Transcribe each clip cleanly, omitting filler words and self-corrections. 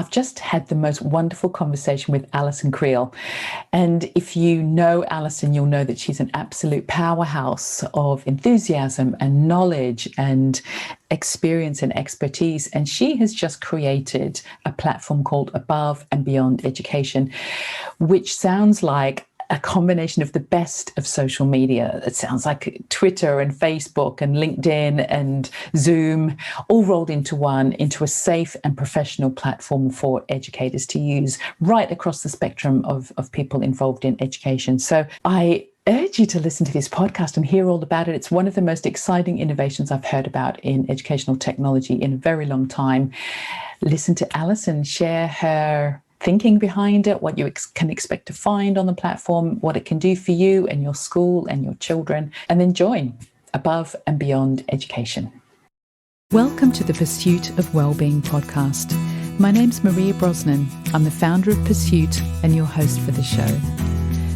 I've just had the most wonderful conversation with Alison Kriel. And if you know Alison, you'll know that she's an absolute powerhouse of enthusiasm and knowledge and experience and expertise. And she has just created a platform called Above and Beyond Education, which sounds like a combination of the best of social media. It sounds like Twitter and Facebook and LinkedIn and Zoom all rolled into one, into a safe and professional platform for educators to use right across the spectrum of people involved in education. So I urge you to listen to this podcast and hear all about it. It's one of the most exciting innovations I've heard about in educational technology in a very long time. Listen to Alison share her thinking behind it, what you can expect to find on the platform, what it can do for you and your school and your children, and then join Above and Beyond Education. Welcome to the Pursuit of Wellbeing podcast. My name's Maria Brosnan. I'm the founder of Pursuit and your host for the show.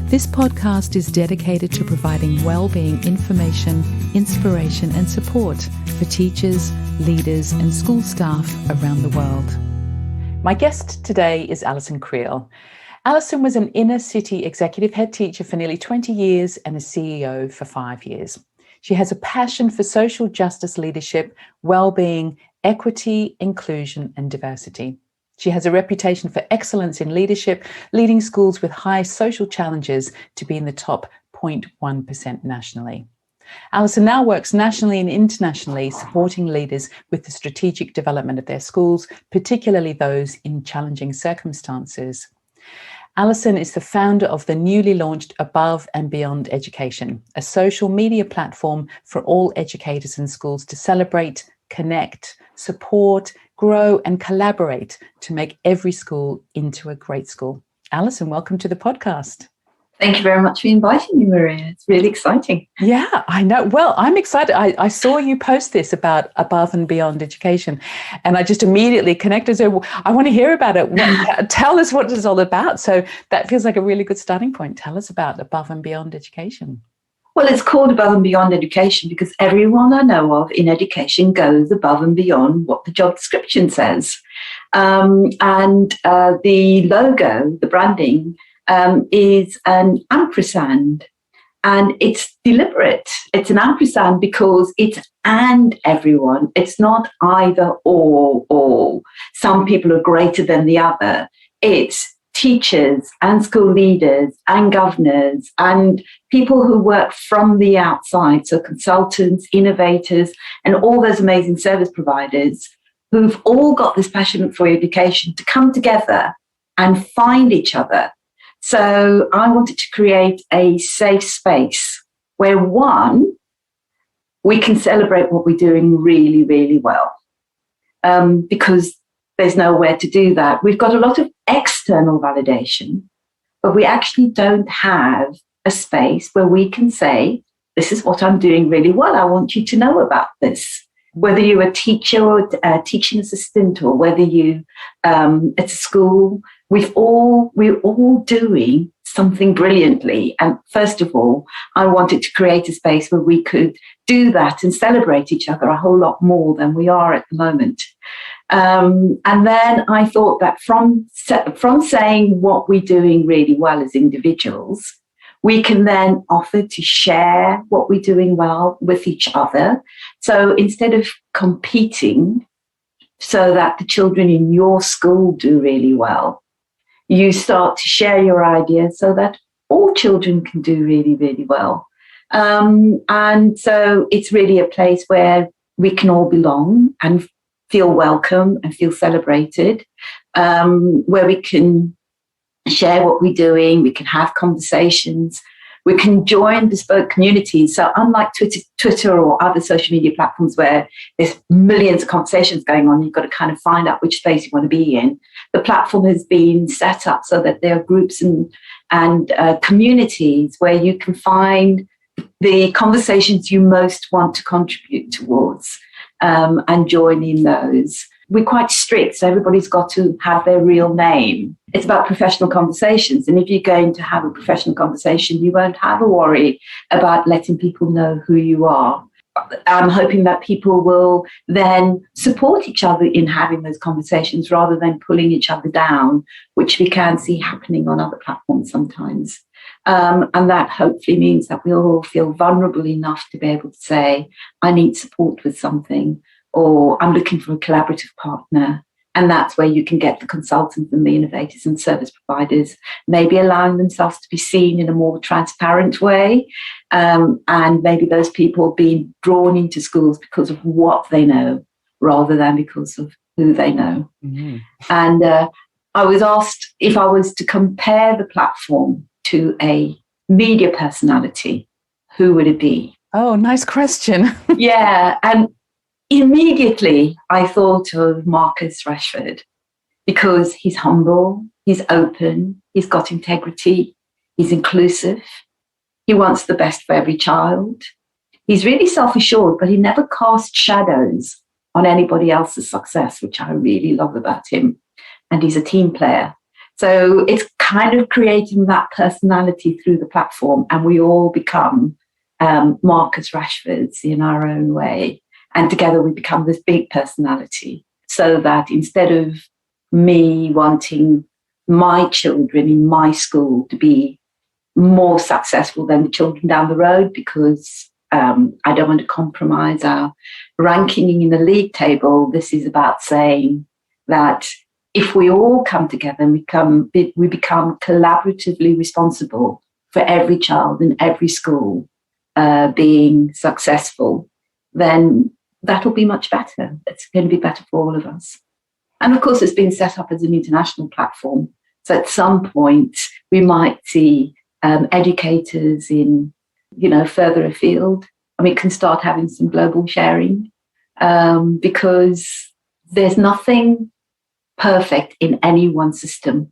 This podcast is dedicated to providing wellbeing information, inspiration and support for teachers, leaders and school staff around the world. My guest today is Alison Kriel. Alison was an inner city executive head teacher for nearly 20 years and a CEO for 5 years. She has a passion for social justice leadership, well-being, equity, inclusion, and diversity. She has a reputation for excellence in leadership, leading schools with high social challenges to be in the top 0.1% nationally. Alison now works nationally and internationally, supporting leaders with the strategic development of their schools, particularly those in challenging circumstances. Alison is the founder of the newly launched Above and Beyond Education, a social media platform for all educators and schools to celebrate, connect, support, grow, and collaborate to make every school into a great school. Alison, welcome to the podcast. Thank you very much for inviting me, Maria. It's really exciting. Yeah, I know. Well, I'm excited. I saw you post this about Above and Beyond Education, and I just immediately connected. So I want to hear about it. Tell us what it's all about. So that feels like a really good starting point. Tell us about Above and Beyond Education. Well, it's called Above and Beyond Education because everyone I know of in education goes above and beyond what the job description says. The logo, the branding, is an ampersand, and it's deliberate. It's an ampersand because it's and everyone. It's not either or all. Some people are greater than the other. It's teachers and school leaders and governors and people who work from the outside, so consultants, innovators, and all those amazing service providers who've all got this passion for education to come together and find each other. So I wanted to create a safe space where, one, we can celebrate what we're doing really, really well, because there's nowhere to do that. We've got a lot of external validation, but we actually don't have a space where we can say, this is what I'm doing really well. I want you to know about this. Whether you're a teacher or a teaching assistant, or whether you at a school, we're all doing something brilliantly. And first of all, I wanted to create a space where we could do that and celebrate each other a whole lot more than we are at the moment. And then I thought that from saying what we're doing really well as individuals, we can then offer to share what we're doing well with each other. So instead of competing so that the children in your school do really well, you start to share your ideas so that all children can do really, really well. And so it's really a place where we can all belong and feel welcome and feel celebrated, where we can share what we're doing, we can have conversations, we can join bespoke communities. So unlike Twitter or other social media platforms where there's millions of conversations going on, you've got to kind of find out which space you want to be in. The platform has been set up so that there are groups and communities where you can find the conversations you most want to contribute towards, and join in those. We're quite strict, so everybody's got to have their real name. It's about professional conversations, and if you're going to have a professional conversation, you won't have a worry about letting people know who you are. I'm hoping that people will then support each other in having those conversations rather than pulling each other down, which we can see happening on other platforms sometimes. And that hopefully means that we'll all feel vulnerable enough to be able to say, I need support with something, or I'm looking for a collaborative partner. And that's where you can get the consultants and the innovators and service providers, maybe allowing themselves to be seen in a more transparent way. And maybe those people being drawn into schools because of what they know rather than because of who they know. Mm-hmm. And I was asked if I was to compare the platform to a media personality, who would it be? Oh, nice question. Yeah. And immediately, I thought of Marcus Rashford because he's humble, he's open, he's got integrity, he's inclusive, he wants the best for every child. He's really self-assured, but he never casts shadows on anybody else's success, which I really love about him. And he's a team player. So it's kind of creating that personality through the platform, and we all become Marcus Rashfords in our own way. And together we become this big personality, so that instead of me wanting my children in my school to be more successful than the children down the road, because I don't want to compromise our ranking in the league table, this is about saying that if we all come together and we become collaboratively responsible for every child in every school being successful, then that'll be much better. It's going to be better for all of us. And of course, it's been set up as an international platform. So at some point, we might see educators in, further afield. I mean, can start having some global sharing because there's nothing perfect in any one system.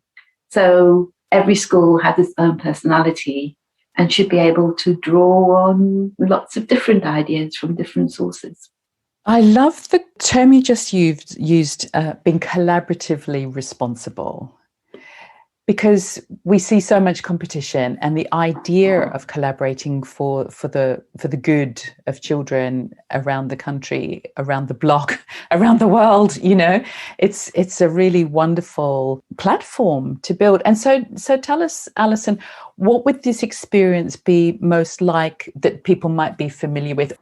So every school has its own personality and should be able to draw on lots of different ideas from different sources. I love the term you just used being collaboratively responsible, because we see so much competition, and the idea of collaborating for the good of children around the country, around the block, around the world, it's a really wonderful platform to build. And so tell us, Alison, what would this experience be most like that people might be familiar with?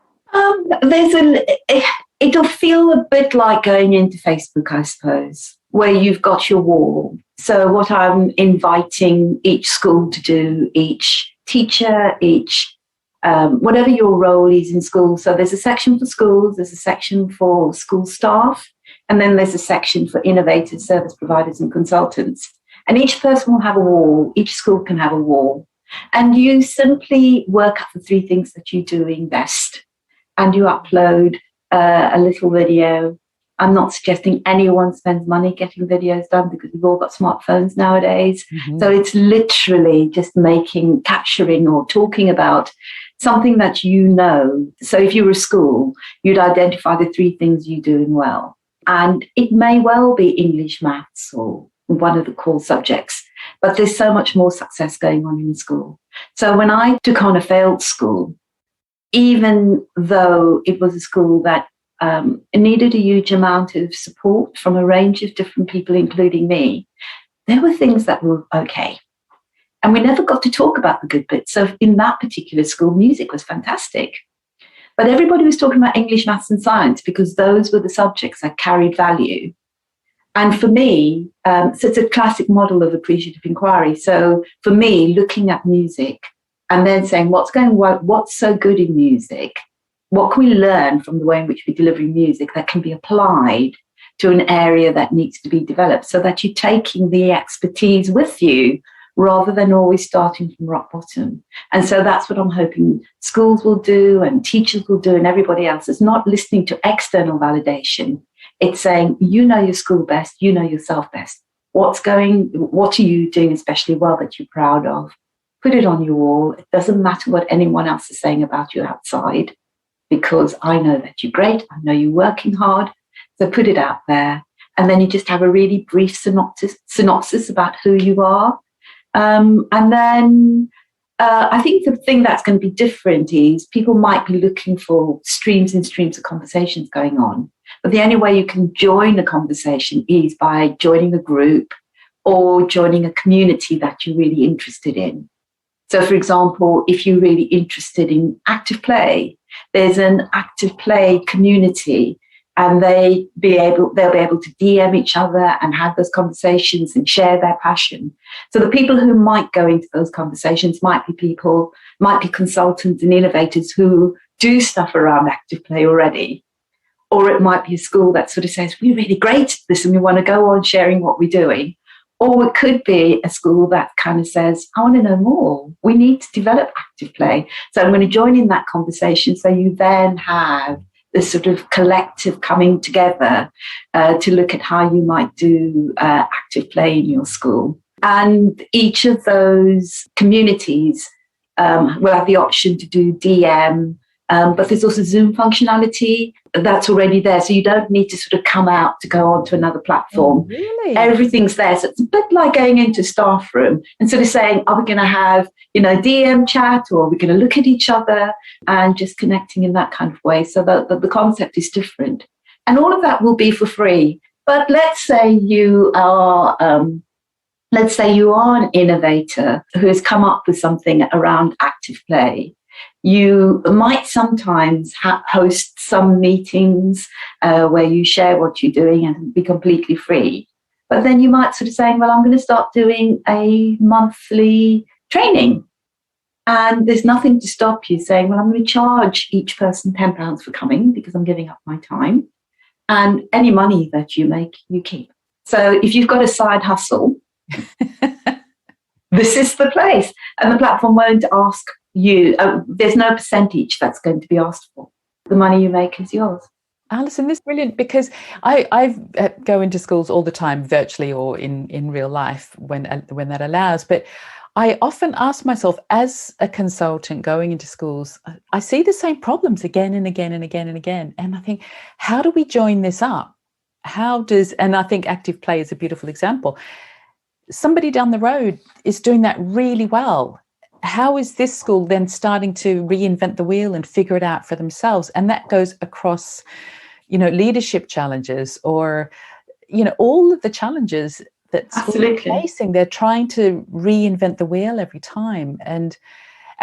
It'll feel a bit like going into Facebook, I suppose, where you've got your wall. So what I'm inviting each school to do, each teacher, whatever your role is in school. So there's a section for schools, there's a section for school staff, and then there's a section for innovators, service providers, and consultants. And each person will have a wall. Each school can have a wall. And you simply work up the 3 things that you're doing best. And you upload a little video. I'm not suggesting anyone spends money getting videos done because we've all got smartphones nowadays. Mm-hmm. So it's literally just capturing or talking about something that you know. So if you were a school, you'd identify the 3 things you're doing well. And it may well be English, maths, or one of the core subjects, but there's so much more success going on in school. So when I took on a failed school, even though it was a school that needed a huge amount of support from a range of different people, including me, there were things that were okay. And we never got to talk about the good bits. So in that particular school, music was fantastic. But everybody was talking about English, maths, and science because those were the subjects that carried value. And for me, so it's a classic model of appreciative inquiry. So for me, looking at music and then saying, what's so good in music? What can we learn from the way in which we're delivering music that can be applied to an area that needs to be developed, so that you're taking the expertise with you rather than always starting from rock bottom. And so that's what I'm hoping schools will do and teachers will do and everybody else. Is not listening to external validation. It's saying, you know your school best, you know yourself best. What are you doing especially well that you're proud of? Put it on your wall. It doesn't matter what anyone else is saying about you outside, because I know that you're great. I know you're working hard. So put it out there. And then you just have a really brief synopsis about who you are. And then I think the thing that's going to be different is people might be looking for streams and streams of conversations going on. But the only way you can join a conversation is by joining a group or joining a community that you're really interested in. So, for example, if you're really interested in active play, there's an active play community, and they'll be able to DM each other and have those conversations and share their passion. So the people who might go into those conversations might be consultants and innovators who do stuff around active play already. Or it might be a school that sort of says, we're really great at this and we want to go on sharing what we're doing. Or it could be a school that kind of says, I want to know more. We need to develop active play. So I'm going to join in that conversation. So you then have this sort of collective coming together to look at how you might do active play in your school. And each of those communities will have the option to do DM, but there's also Zoom functionality that's already there. So you don't need to sort of come out to go onto another platform. Oh, really? Everything's there. So it's a bit like going into a staff room and sort of saying, are we going to have, DM chat, or are we going to look at each other, and just connecting in that kind of way. So the concept is different. And all of that will be for free. But let's say you are an innovator who has come up with something around active play. You might sometimes host some meetings where you share what you're doing and be completely free. But then you might sort of say, well, I'm going to start doing a monthly training. And there's nothing to stop you saying, well, I'm going to charge each person £10 for coming because I'm giving up my time. And any money that you make, you keep. So if you've got a side hustle, this is the place. And the platform won't ask you, there's no percentage that's going to be asked for. The money you make is yours. Alison, this is brilliant, because I go into schools all the time, virtually or in real life when that allows. But I often ask myself, as a consultant going into schools, I see the same problems again and again and again and again. And I think, how do we join this up? And I think active play is a beautiful example. Somebody down the road is doing that really well. How is this school then starting to reinvent the wheel and figure it out for themselves? And that goes across, leadership challenges or, all of the challenges that schools are facing. They're trying to reinvent the wheel every time. And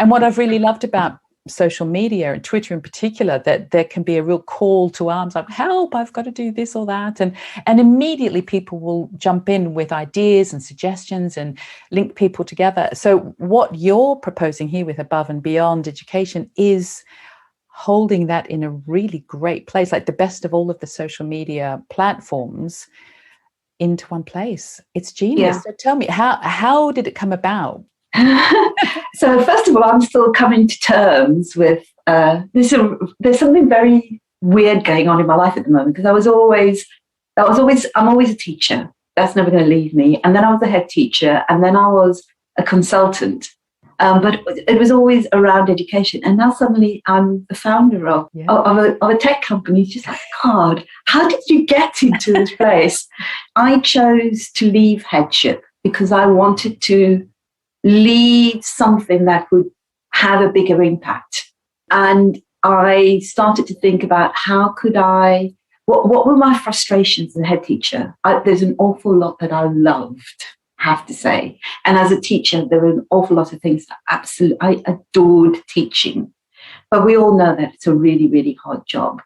what I've really loved about social media and Twitter in particular, that there can be a real call to arms, like, help, I've got to do this or that. And immediately people will jump in with ideas and suggestions and link people together. So what you're proposing here with Above and Beyond Education is holding that in a really great place, like the best of all of the social media platforms into one place. It's genius. Yeah. So tell me, how did it come about? So first of all, I'm still coming to terms with there's something very weird going on in my life at the moment, because I'm always a teacher. That's never going to leave me. And then I was a head teacher, and then I was a consultant. But it was always around education. And now suddenly I'm the founder of a tech company. It's just like, God, how did you get into this place? I chose to leave headship because I wanted to lead something that would have a bigger impact. And I started to think about what were my frustrations as a head teacher? There's an awful lot that I loved, I have to say. And as a teacher, there were an awful lot of things that I adored teaching. But we all know that it's a really, really hard job.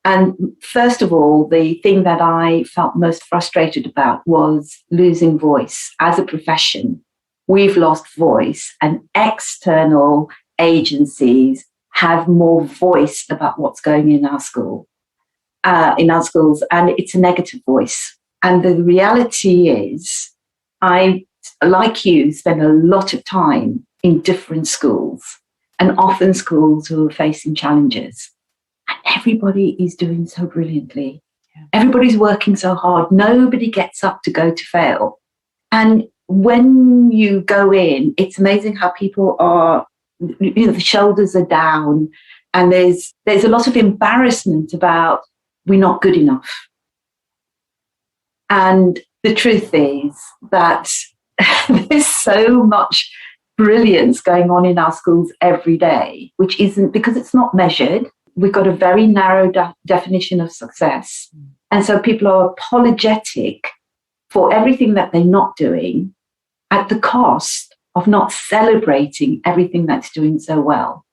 And first of all, the thing that I felt most frustrated about was losing voice as a profession. We've lost voice, and external agencies have more voice about what's going in our schools, and it's a negative voice. And the reality is, I, like you, spend a lot of time in different schools, and often schools who are facing challenges. And everybody is doing so brilliantly. Yeah. Everybody's working so hard. Nobody gets up to go to fail. And when you go in, it's amazing how people are, the shoulders are down, and there's a lot of embarrassment about we're not good enough. And the truth is that there's so much brilliance going on in our schools every day, which isn't, because it's not measured. We've got a very narrow definition of success. And so people are apologetic for everything that they're not doing at the cost of not celebrating everything that's doing so well.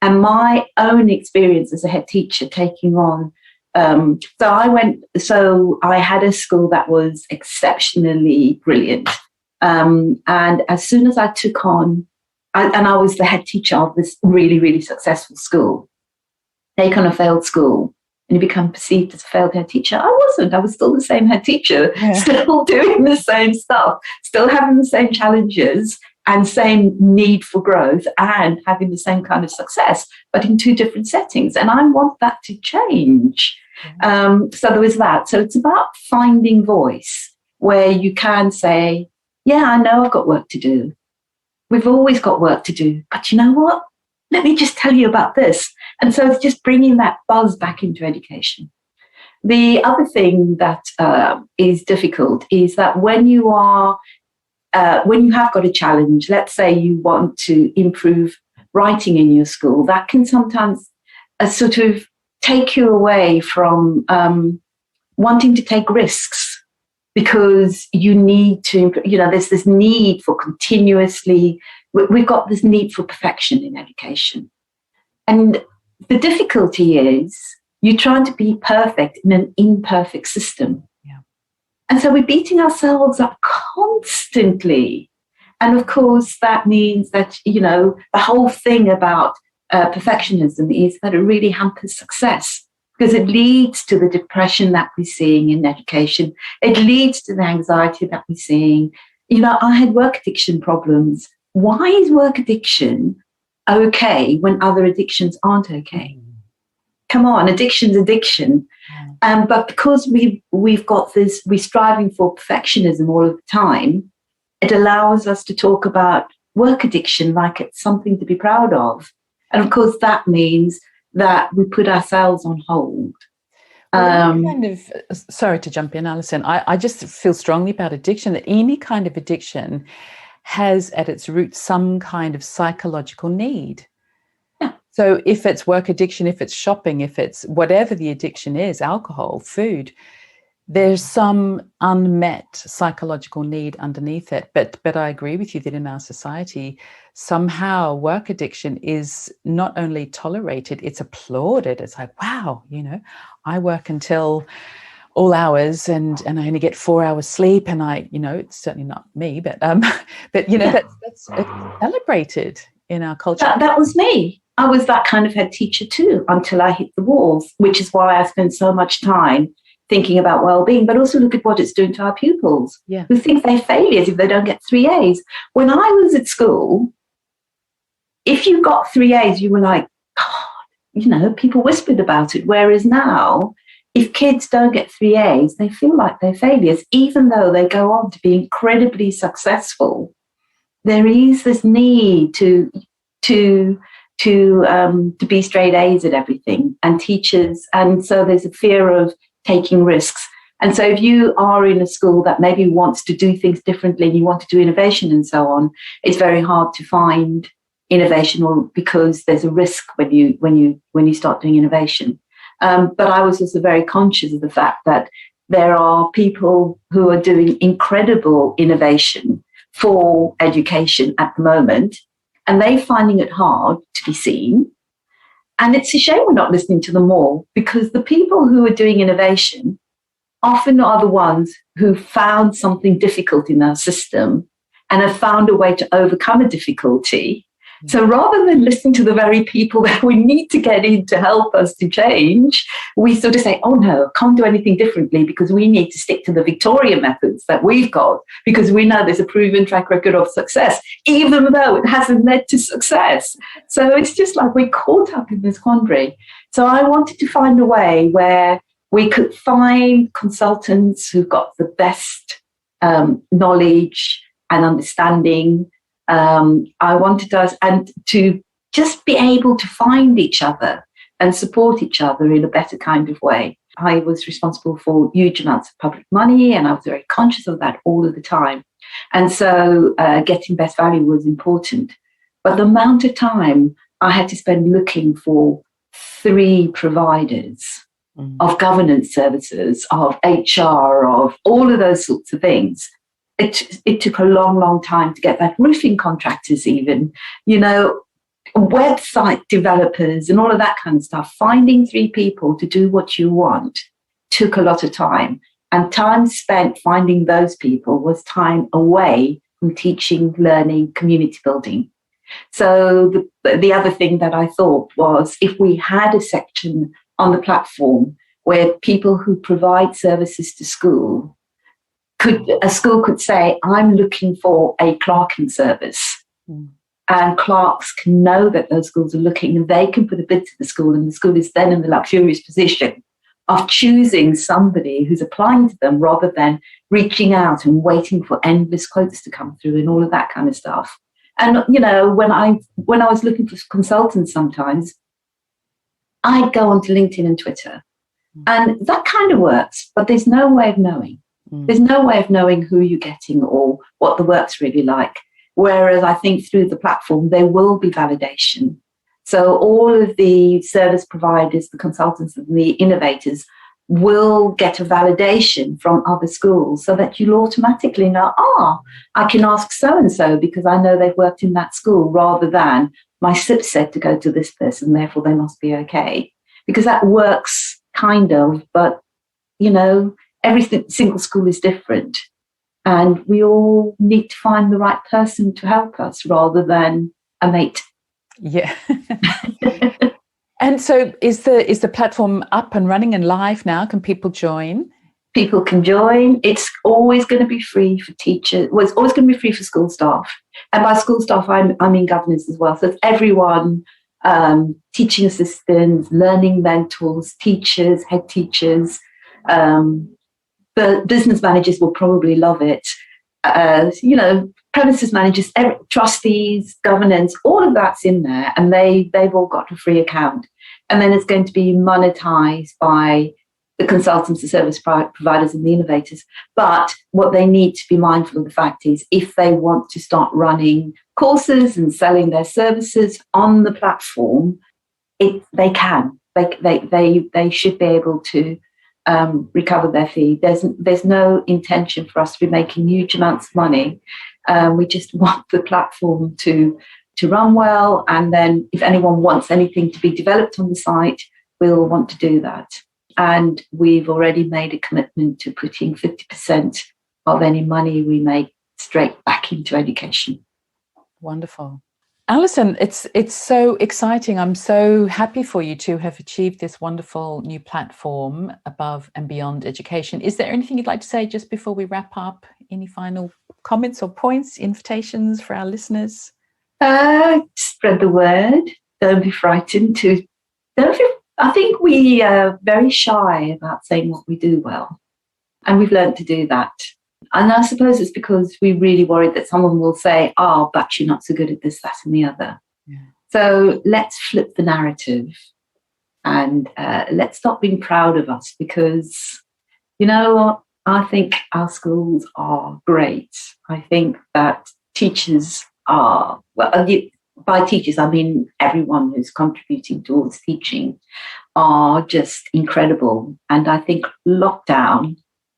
And my own experience as a head teacher taking on, so I had a school that was exceptionally brilliant. And as soon as I took on, and I was the head teacher of this really, really successful school, take on a failed school, and you become perceived as a failed head teacher. I wasn't. I was still the same head teacher, still doing the same stuff, still having the same challenges and same need for growth and having the same kind of success, but in two different settings. And I want that to change. So there was that. So it's about finding voice where you can say, yeah, I know I've got work to do. We've always got work to do. But you know what? Let me just tell you about this. And so it's just bringing that buzz back into education. The other thing that is difficult is that when you have got a challenge, let's say you want to improve writing in your school, that can sometimes sort of take you away from wanting to take risks, because you need to, there's this need for continuously, we've got this need for perfection in education. And the difficulty is you're trying to be perfect in an imperfect system. Yeah. And so we're beating ourselves up constantly. And of course, that means that, the whole thing about perfectionism is that it really hampers success, because it leads to the depression that we're seeing in education. It leads to the anxiety that we're seeing. I had work addiction problems. Why is work addiction okay when other addictions aren't okay? Come on, addiction's addiction. But because we've got this, we're striving for perfectionism all of the time, it allows us to talk about work addiction like it's something to be proud of. And of course, that means that we put ourselves on hold. Sorry to jump in, Alison. I just feel strongly about addiction, that any kind of addiction has at its root some kind of psychological need. Yeah. So if it's work addiction, if it's shopping, if it's whatever the addiction is, alcohol, food, there's some unmet psychological need underneath it. But I agree with you that in our society, somehow work addiction is not only tolerated, it's applauded. It's like, wow, I work until all hours and I only get 4 hours sleep, and it's certainly not me, but that's celebrated in our culture. That was me. I was that kind of head teacher too, until I hit the walls, which is why I spend so much time thinking about well-being, but also look at what it's doing to our pupils, who think they're failures if they don't get 3 A's. When I was at school, if you got 3 A's, you were like, God, people whispered about it. Whereas now, if kids don't get 3 A's, they feel like they're failures, even though they go on to be incredibly successful. There is this need to be straight A's at everything, and teachers, and so there's a fear of taking risks. And so if you are in a school that maybe wants to do things differently and you want to do innovation and so on, it's very hard to find innovation, because there's a risk when you start doing innovation. But I was also very conscious of the fact that there are people who are doing incredible innovation for education at the moment, and they're finding it hard to be seen. And it's a shame we're not listening to them all, because the people who are doing innovation often are the ones who found something difficult in our system and have found a way to overcome a difficulty. So rather than listening to the very people that we need to get in to help us to change, we sort of say, oh no, can't do anything differently because we need to stick to the Victorian methods that we've got, because we know there's a proven track record of success, even though it hasn't led to success. So it's just like we're caught up in this quandary. So I wanted to find a way where we could find consultants who've got the best knowledge and understanding. I wanted us and to just be able to find each other and support each other in a better kind of way. I was responsible for huge amounts of public money, and I was very conscious of that all of the time. And so getting best value was important. But the amount of time I had to spend looking for 3 providers of governance services, of HR, of all of those sorts of things, it took a long, long time to get that. Roofing contractors even, website developers and all of that kind of stuff. Finding 3 people to do what you want took a lot of time. And time spent finding those people was time away from teaching, learning, community building. So the other thing that I thought was, if we had a section on the platform where people who provide services to school a school could say, I'm looking for a clerking service. And clerks can know that those schools are looking, and they can put a bid to the school, and the school is then in the luxurious position of choosing somebody who's applying to them rather than reaching out and waiting for endless quotes to come through and all of that kind of stuff. And, when I was looking for consultants sometimes, I'd go onto LinkedIn and Twitter. And that kind of works, but there's no way of knowing. There's no way of knowing who you're getting or what the work's really like. Whereas I think through the platform, there will be validation. So all of the service providers, the consultants and the innovators will get a validation from other schools so that you'll automatically know, I can ask so-and-so because I know they've worked in that school, rather than my SIP said to go to this person, therefore they must be okay. Because that works kind of, but, every single school is different. And we all need to find the right person to help us rather than a mate. Yeah. And so is the platform up and running and live now? Can people join? People can join. It's always going to be free for teachers. Well, it's always going to be free for school staff. And by school staff, I mean governors as well. So it's everyone, teaching assistants, learning mentors, teachers, head teachers. The business managers will probably love it. Premises managers, trustees, governance, all of that's in there, and they've all got a free account. And then it's going to be monetized by the consultants, the service providers, and the innovators. But what they need to be mindful of the fact is, if they want to start running courses and selling their services on the platform, they can. They should be able to recover their fee. There's no intention for us to be making huge amounts of money. We just want the platform to run well, and then if anyone wants anything to be developed on the site, we'll want to do that. And we've already made a commitment to putting 50% of any money we make straight back into education. Wonderful. Alison, it's so exciting. I'm so happy for you to have achieved this wonderful new platform above and beyond education. Is there anything you'd like to say just before we wrap up? Any final comments or points, invitations for our listeners? Spread the word. Don't be frightened. I think we are very shy about saying what we do well. And we've learned to do that. And I suppose it's because we're really worried that someone will say, but you're not so good at this, that, and the other. Yeah. So let's flip the narrative and let's stop being proud of us, because, I think our schools are great. I think that teachers are, by teachers, I mean everyone who's contributing towards teaching, are just incredible. And I think lockdown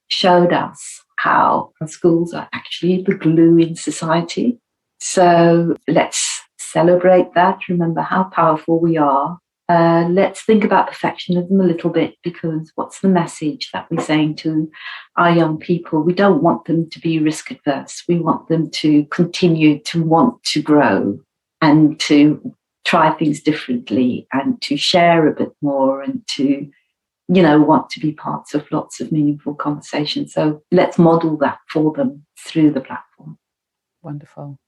showed us how our schools are actually the glue in society. So let's celebrate that, remember how powerful we are. Let's think about perfectionism a little bit, because what's the message that we're saying to our young people? We don't want them to be risk adverse. We want them to continue to want to grow and to try things differently and to share a bit more and to want to be parts of lots of meaningful conversations. So let's model that for them through the platform. Wonderful.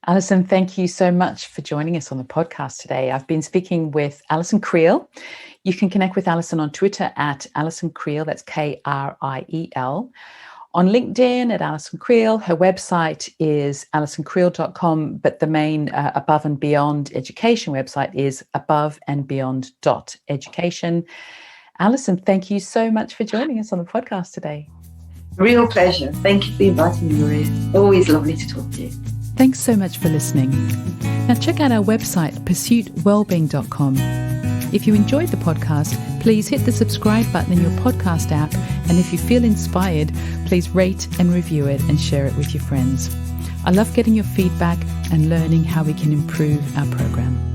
Alison, thank you so much for joining us on the podcast today. I've been speaking with Alison Kriel. You can connect with Alison on Twitter at Alison Kriel, that's Kriel. On LinkedIn at Alison Kriel. Her website is alisonkriel.com, but the main Above and Beyond Education website is aboveandbeyond.education. Alison, thank you so much for joining us on the podcast today. Real pleasure. Thank you for inviting me, Maria. Always lovely to talk to you. Thanks so much for listening. Now check out our website, pursuitwellbeing.com. If you enjoyed the podcast, please hit the subscribe button in your podcast app. And if you feel inspired, please rate and review it and share it with your friends. I love getting your feedback and learning how we can improve our program.